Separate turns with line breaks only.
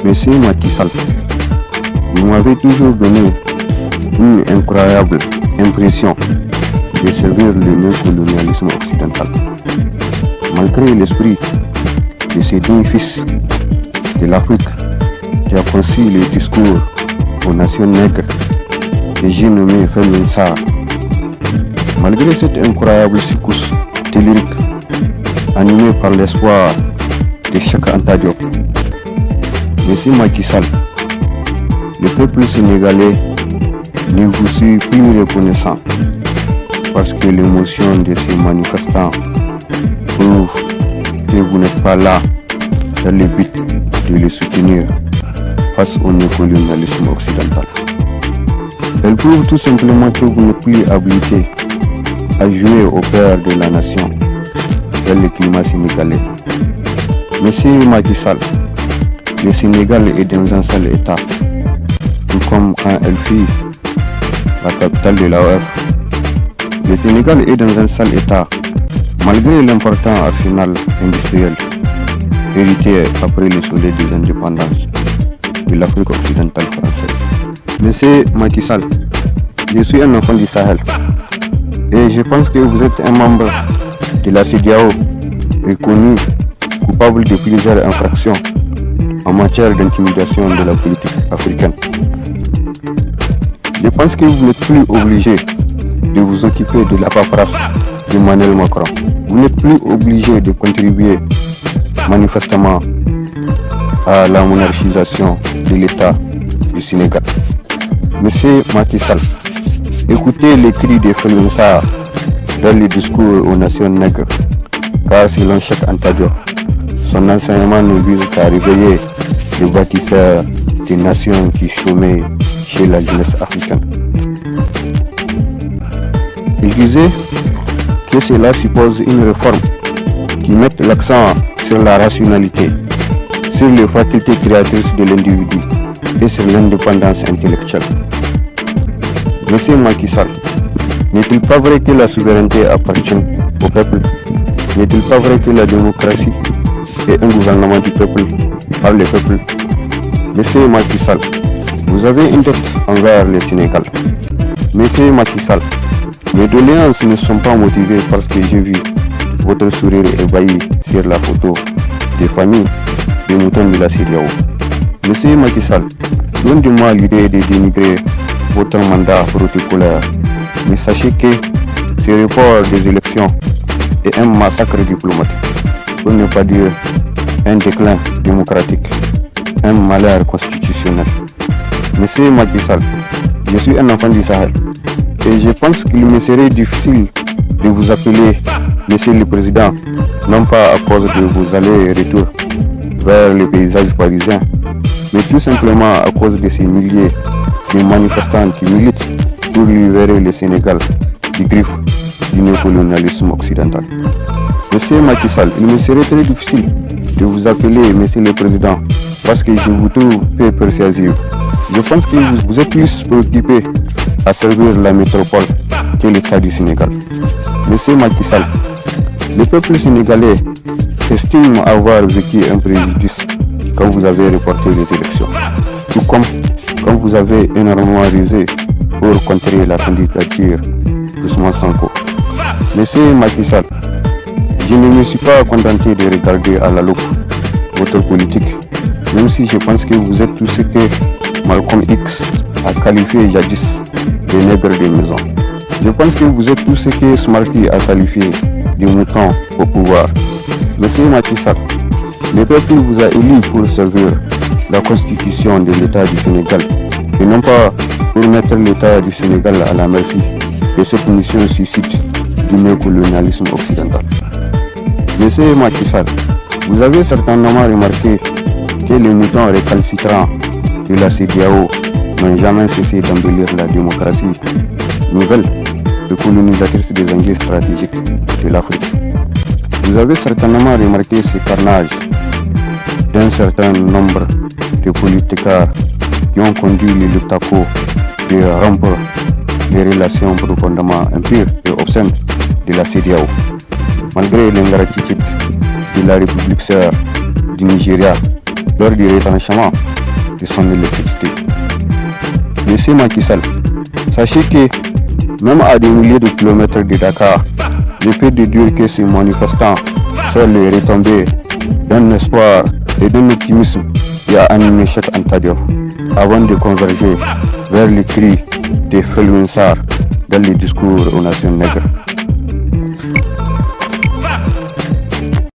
Monsieur Macky Sall, vous m'avez toujours donné une incroyable impression de servir le néocolonialisme occidental. Malgré l'esprit de ces deux fils de l'Afrique qui a conçu les discours aux nations nègres que j'ai nommé Felwine Sarr, malgré cette incroyable secousse tellurique animée par l'espoir de Cheikh Anta Diop, Monsieur Macky Sall, le peuple sénégalais ne vous suis plus reconnaissant parce que l'émotion de ces manifestants prouve que vous n'êtes pas là dans le but de les soutenir face au néocolonialisme occidental. Elle prouve tout simplement que vous n'êtes plus habilité à jouer au père de la nation dans le climat sénégalais. Monsieur Macky Sall, le Sénégal est dans un seul état, tout comme quand elle fut la capitale de l'AOF. Le Sénégal est dans un seul état, malgré l'important arsenal industriel hérité après le soleil des indépendances de l'Afrique occidentale française. Monsieur Macky Sall, je suis un enfant du Sahel et je pense que vous êtes un membre de la CEDEAO reconnu coupable de plusieurs infractions en matière d'intimidation de la politique africaine. Je pense que vous n'êtes plus obligé de vous occuper de la paperasse d'Emmanuel Macron. Vous n'êtes plus obligé de contribuer manifestement à la monarchisation de l'État du Sénégal. Monsieur Macky Sall, écoutez les cris de Felwine Sarr dans les discours aux nations nègres, car selon Cheikh Anta Diop, son enseignement ne vise qu'à réveiller les bâtisseurs des nations qui chômaient chez la jeunesse africaine. Il disait que cela suppose une réforme qui mette l'accent sur la rationalité, sur les facultés créatrices de l'individu et sur l'indépendance intellectuelle. Monsieur Macky Sall, n'est-il pas vrai que la souveraineté appartient au peuple? N'est-il pas vrai que la démocratie est un gouvernement du peuple, par le peuple? Monsieur Macky Sall, vous avez une dette envers le Sénégal. Monsieur Macky Sall, mes doléances ne sont pas motivées parce que j'ai vu votre sourire ébahi sur la photo des familles des moutons de la CEDEAO. Monsieur Macky Sall, loin de moi l'idée de dénigrer votre mandat protocolaire, mais sachez que ce report des élections est un massacre diplomatique, pour ne pas dire un déclin démocratique, un malheur constitutionnel. Monsieur Macky Sall, je suis un enfant du Sahel et je pense qu'il me serait difficile de vous appeler Monsieur le Président, non pas à cause de vos allers-retours vers les paysages parisiens, mais tout simplement à cause de ces milliers de manifestants qui militent pour libérer le Sénégal du griffe du néocolonialisme occidental. Monsieur Macky Sall, il me serait très difficile de vous appeler Monsieur le Président parce que je vous trouve peu persuasif. Je pense que vous êtes plus préoccupé à servir la métropole que l'État du Sénégal. Monsieur Macky Sall, le peuple sénégalais estime avoir vécu un préjudice quand vous avez reporté les élections, tout comme quand vous avez énormément rusé pour contrer la candidature d'Ousmane Sonko. Monsieur Macky Sall, je ne me suis pas contenté de regarder à la loupe votre politique, même si je pense que vous êtes tout ce que Malcolm X a qualifié jadis de nègres de maison. Je pense que vous êtes tout ce que Smarty a qualifié de moutons au pouvoir. Monsieur Macky Sall, le peuple vous a élu pour servir la constitution de l'État du Sénégal et non pas pour mettre l'État du Sénégal à la merci de cette mission suicide du néocolonialisme occidental. Monsieur Macky Sall, vous avez certainement remarqué que les moutons récalcitrants de la CEDEAO n'ont jamais cessé d'embellir la démocratie nouvelle et colonisatrice des enjeux stratégiques de l'Afrique. Vous avez certainement remarqué ce carnage d'un certain nombre de politiciens qui ont conduit le Lutako de rompre les relations profondément impures et obscènes de la CEDEAO. Malgré l'ingratitude de la République sœur du Nigeria lors du retranchement de son électricité. Monsieur Macky Sall, sachez que même à des milliers de kilomètres de Dakar, je peux déduire que ces manifestants sont les retombées d'un espoir et d'un optimisme qui a animé chaque Antadiop avant de converger vers les cris des Felwinsar dans les discours aux nations nègres.